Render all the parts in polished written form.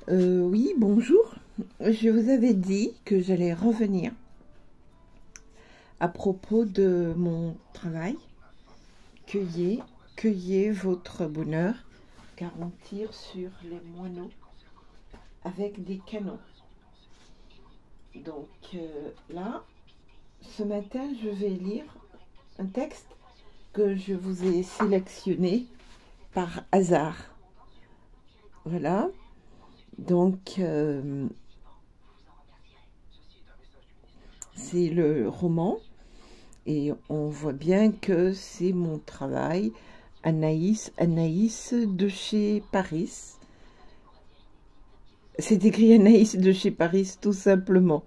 Oui, bonjour. Je vous avais dit que j'allais revenir à propos de mon travail. Cueillez votre bonheur, car on tire sur les moineaux avec des canons. Donc là, ce matin, je vais lire un texte que je vous ai sélectionné par hasard. Voilà. Donc, c'est le roman et on voit bien que c'est mon travail. Anaïs de chez Paris. C'est écrit Anaïs de chez Paris tout simplement.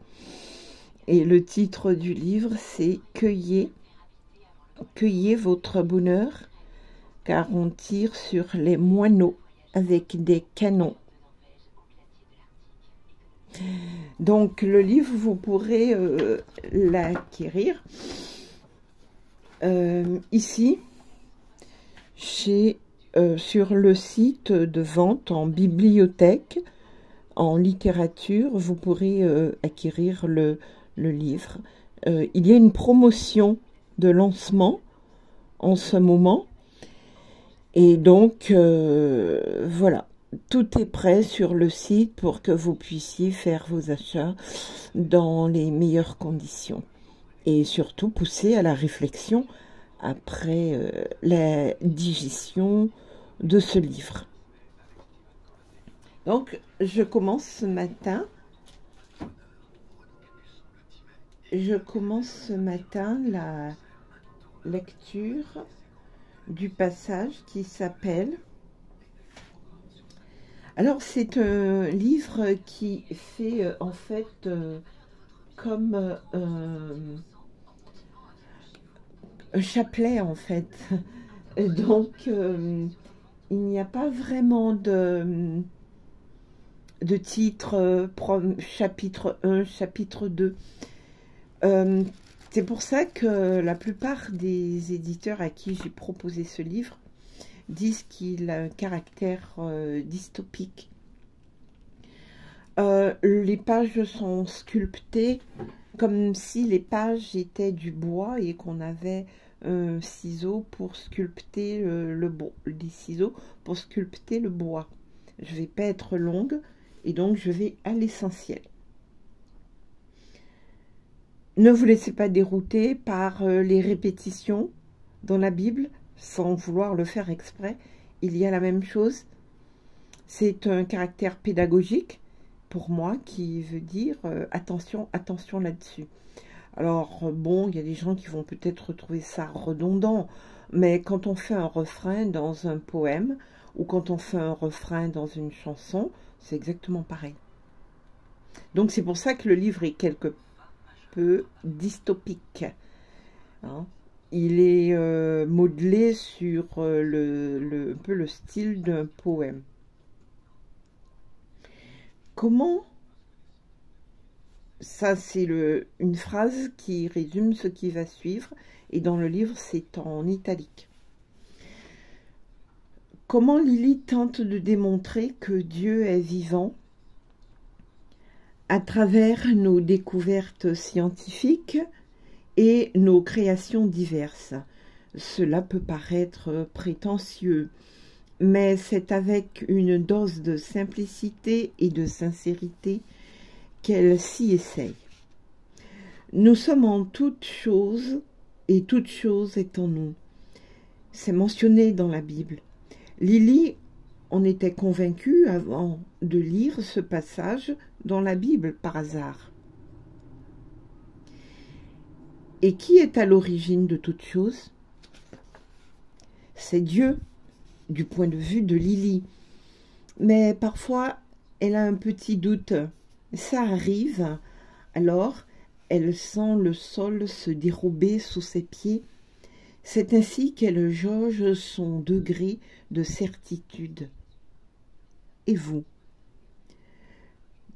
Et le titre du livre, c'est Cueillez votre bonheur, car on tire sur les moineaux avec des canons. Donc le livre, vous pourrez l'acquérir ici, sur le site de vente en bibliothèque, en littérature, vous pourrez acquérir le livre. Il y a une promotion de lancement en ce moment. Et donc, voilà. Tout est prêt sur le site pour que vous puissiez faire vos achats dans les meilleures conditions. Et surtout, pousser à la réflexion après la digestion de ce livre. Donc, je commence ce matin. La lecture du passage qui s'appelle... Alors, c'est un livre qui fait en fait comme un chapelet en fait. Donc, il n'y a pas vraiment de titre, chapitre 1, chapitre 2. C'est pour ça que la plupart des éditeurs à qui j'ai proposé ce livre disent qu'il a un caractère dystopique. Les pages sont sculptées comme si les pages étaient du bois et qu'on avait un ciseau pour sculpter des ciseaux pour sculpter le bois. Je ne vais pas être longue et donc je vais à l'essentiel. Ne vous laissez pas dérouter par les répétitions dans la Bible, sans vouloir le faire exprès. Il y a la même chose. C'est un caractère pédagogique, pour moi, qui veut dire attention, attention là-dessus. Alors, bon, il y a des gens qui vont peut-être trouver ça redondant, mais quand on fait un refrain dans un poème, ou quand on fait un refrain dans une chanson, c'est exactement pareil. Donc, c'est pour ça que le livre est quelque peu dystopique. Hein. Il est modelé sur un peu le style d'un poème. Comment? Ça, c'est une phrase qui résume ce qui va suivre. Et dans le livre, c'est en italique. Comment Lily tente de démontrer que Dieu est vivant à travers nos découvertes scientifiques et nos créations diverses. Cela peut paraître prétentieux, mais c'est avec une dose de simplicité et de sincérité qu'elle s'y essaye. Nous sommes en toutes choses et toute chose est en nous. C'est mentionné dans la Bible. Lily en était convaincue avant de lire ce passage dans la Bible par hasard. Et qui est à l'origine de toute chose? C'est Dieu, du point de vue de Lily. Mais parfois, elle a un petit doute. Ça arrive, alors elle sent le sol se dérober sous ses pieds. C'est ainsi qu'elle jauge son degré de certitude. Et vous?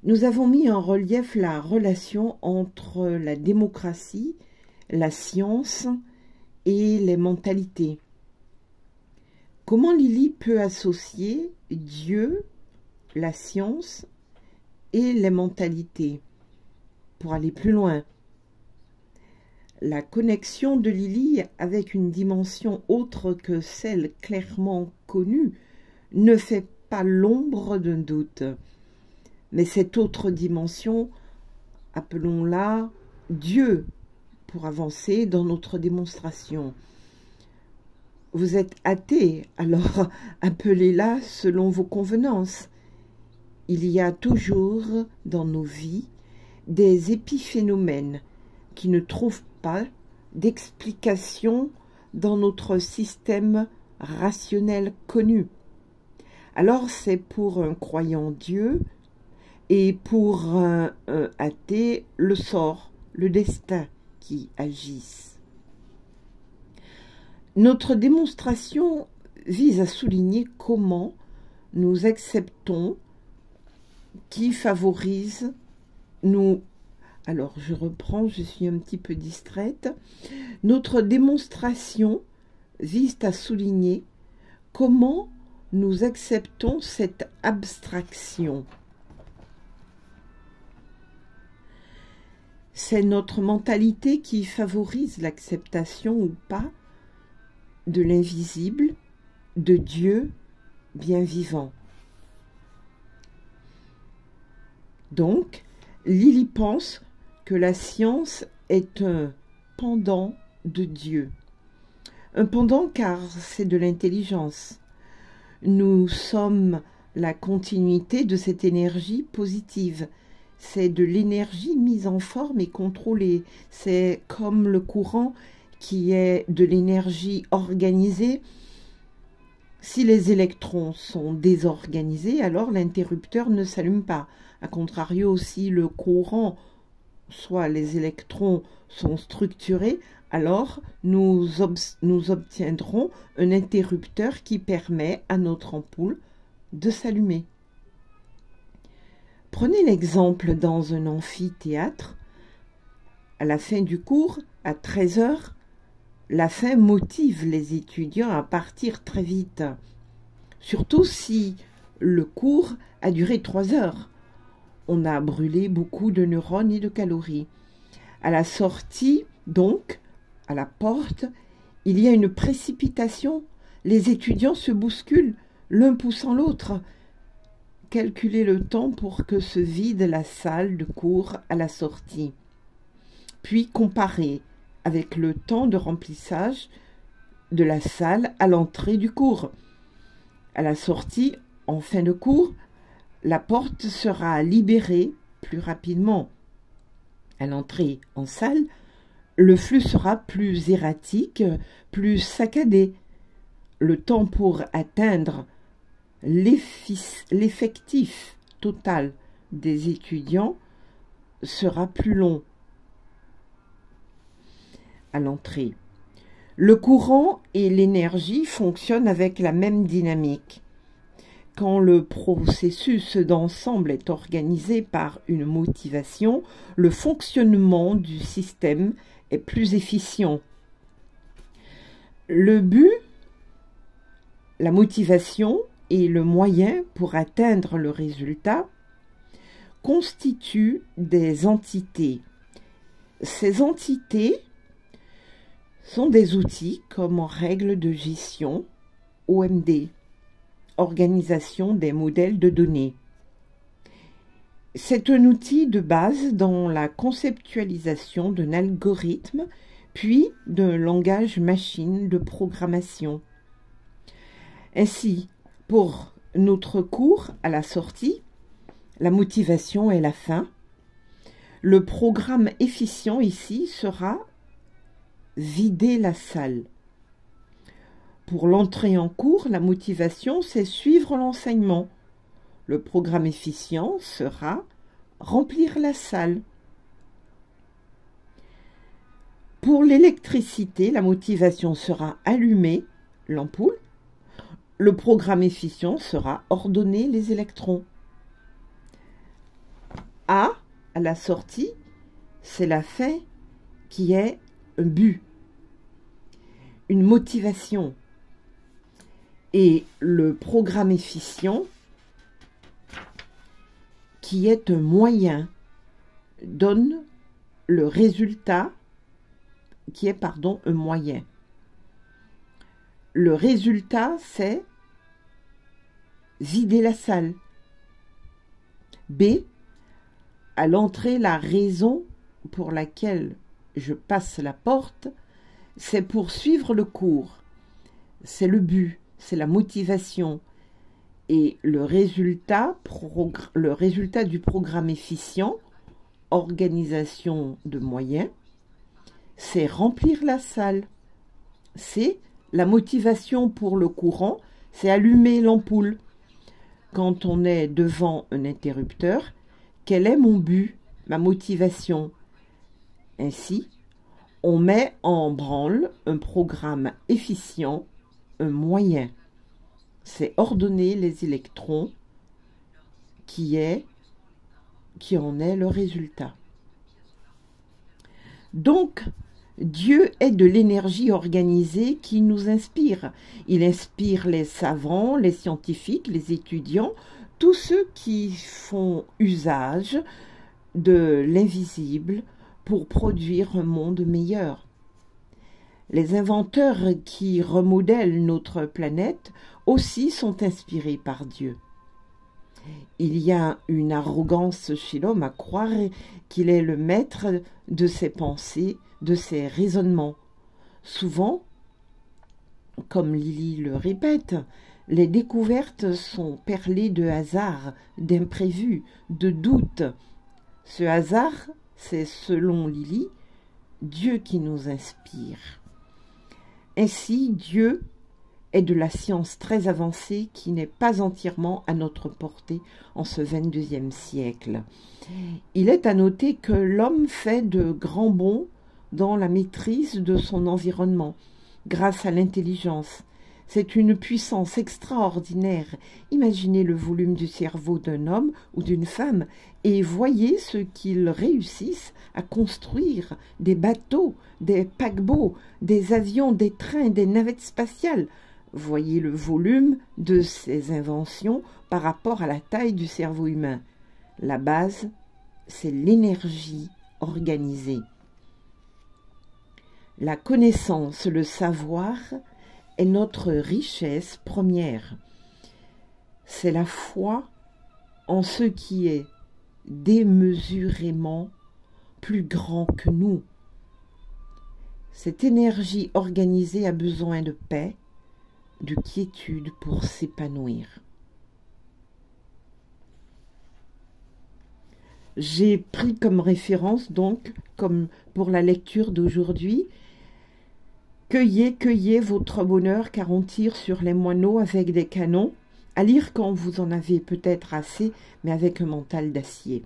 Nous avons mis en relief la relation entre la démocratie, la science et les mentalités. Comment Lily peut associer Dieu, la science et les mentalités. Pour aller plus loin, la connexion de Lily avec une dimension autre que celle clairement connue ne fait pas l'ombre d'un doute. Mais cette autre dimension, appelons-la Dieu, pour avancer dans notre démonstration. Vous êtes athée, alors appelez-la selon vos convenances. Il y a toujours dans nos vies des épiphénomènes qui ne trouvent pas d'explication dans notre système rationnel connu. Alors c'est pour un croyant Dieu et pour un athée le sort, le destin qui agissent. Notre démonstration vise à souligner comment nous acceptons qui favorise nous. Alors, je reprends, je suis un petit peu distraite. Notre démonstration vise à souligner comment nous acceptons cette abstraction. C'est notre mentalité qui favorise l'acceptation ou pas de l'invisible, de Dieu bien vivant. Donc, Lily pense que la science est un pendant de Dieu. Un pendant car c'est de l'intelligence. Nous sommes la continuité de cette énergie positive. C'est de l'énergie mise en forme et contrôlée. C'est comme le courant qui est de l'énergie organisée. Si les électrons sont désorganisés, alors l'interrupteur ne s'allume pas. A contrario, si le courant, soit les électrons, sont structurés, alors nous obtiendrons un interrupteur qui permet à notre ampoule de s'allumer. Prenez l'exemple dans un amphithéâtre. À la fin du cours, à 13 h, la fin motive les étudiants à partir très vite. Surtout si le cours a duré 3 heures. On a brûlé beaucoup de neurones et de calories. À la sortie, donc, à la porte, il y a une précipitation. Les étudiants se bousculent, l'un poussant l'autre. Calculez le temps pour que se vide la salle de cours à la sortie. Puis comparez avec le temps de remplissage de la salle à l'entrée du cours. À la sortie, en fin de cours, la porte sera libérée plus rapidement. À l'entrée en salle, le flux sera plus erratique, plus saccadé. Le temps pour atteindre l'effectif total des étudiants sera plus long. À l'entrée, le courant et l'énergie fonctionnent avec la même dynamique. Quand le processus d'ensemble est organisé par une motivation, le fonctionnement du système est plus efficient. Le but, la motivation et le moyen pour atteindre le résultat constituent des entités. Ces entités sont des outils comme en règle de gestion, OMD, organisation des modèles de données. C'est un outil de base dans la conceptualisation d'un algorithme, puis d'un langage machine de programmation. Ainsi, pour notre cours à la sortie, la motivation est la fin. Le programme efficient ici sera vider la salle. Pour l'entrée en cours, la motivation, c'est suivre l'enseignement. Le programme efficient sera remplir la salle. Pour l'électricité, la motivation sera allumer l'ampoule. Le programme efficient sera ordonner les électrons. À la sortie, c'est la fin qui est un but, une motivation. Et le programme efficient qui est un moyen, donne le résultat qui est, un moyen. Le résultat, c'est vider la salle. B, à l'entrée, la raison pour laquelle je passe la porte, c'est pour suivre le cours. C'est le but, c'est la motivation. Et le résultat du programme efficient, organisation de moyens, c'est remplir la salle. C'est la motivation pour le courant, c'est allumer l'ampoule. Quand on est devant un interrupteur, quel est mon but, ma motivation? Ainsi, on met en branle un programme efficient, un moyen. C'est ordonner les électrons qui en est le résultat. Donc, Dieu est de l'énergie organisée qui nous inspire. Il inspire les savants, les scientifiques, les étudiants, tous ceux qui font usage de l'invisible pour produire un monde meilleur. Les inventeurs qui remodèlent notre planète aussi sont inspirés par Dieu. Il y a une arrogance chez l'homme à croire qu'il est le maître de ses pensées, de ses raisonnements. Souvent, comme Lily le répète, les découvertes sont perlées de hasard, d'imprévus, de doutes. Ce hasard, c'est selon Lily, Dieu qui nous inspire. Ainsi, Dieu est de la science très avancée qui n'est pas entièrement à notre portée en ce 22e siècle. Il est à noter que l'homme fait de grands bonds dans la maîtrise de son environnement, grâce à l'intelligence. C'est une puissance extraordinaire. Imaginez le volume du cerveau d'un homme ou d'une femme et voyez ce qu'ils réussissent à construire, des bateaux, des paquebots, des avions, des trains, des navettes spatiales. Voyez le volume de ces inventions par rapport à la taille du cerveau humain. La base, c'est l'énergie organisée. La connaissance, le savoir est notre richesse première. C'est la foi en ce qui est démesurément plus grand que nous. Cette énergie organisée a besoin de paix, de quiétude pour s'épanouir. J'ai pris comme référence, donc, comme pour la lecture d'aujourd'hui, « Cueillez, cueillez votre bonheur, car on tire sur les moineaux avec des canons », à lire quand vous en avez peut-être assez, mais avec un mental d'acier.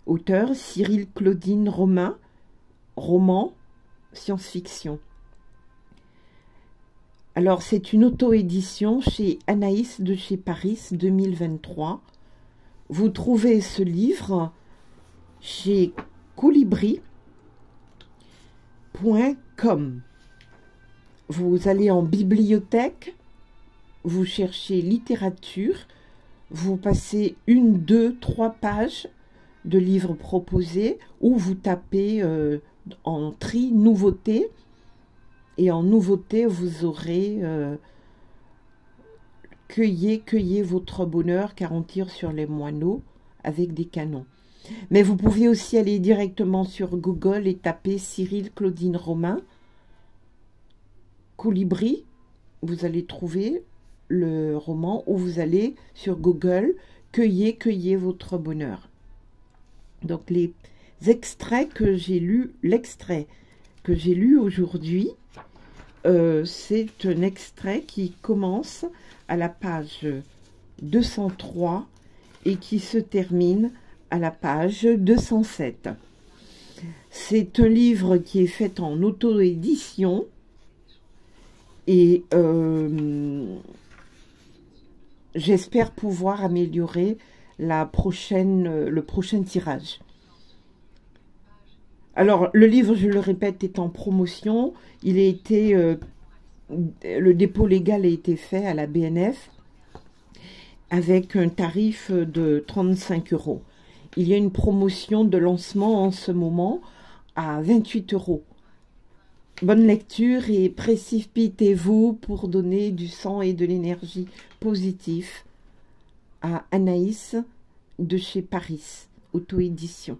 Auteur Cyril Claudine Romain, roman, science-fiction. Alors, c'est une auto-édition chez Anaïs de chez Paris 2023. Vous trouvez ce livre chez colibri.com. Vous allez en bibliothèque, vous cherchez littérature, vous passez 1, 2, 3 pages de livres proposés ou vous tapez en tri nouveautés. Et en nouveauté, vous aurez cueillez votre bonheur, car on tire sur les moineaux avec des canons. Mais vous pouvez aussi aller directement sur Google et taper Cyril Claudine Romain, Colibri. Vous allez trouver le roman, ou vous allez sur Google, cueillez votre bonheur. Donc les extraits que j'ai lus, l'extrait que j'ai lu aujourd'hui, c'est un extrait qui commence à la page 203 et qui se termine à la page 207. C'est un livre qui est fait en auto-édition et j'espère pouvoir améliorer le prochain tirage. Alors, le livre, je le répète, est en promotion. Il a été, le dépôt légal a été fait à la BNF. avec un tarif de 35 €. Il y a une promotion de lancement en ce moment à 28 €. Bonne lecture et précipitez-vous pour donner du sang et de l'énergie positive à Anaïs de chez Paris, auto-édition.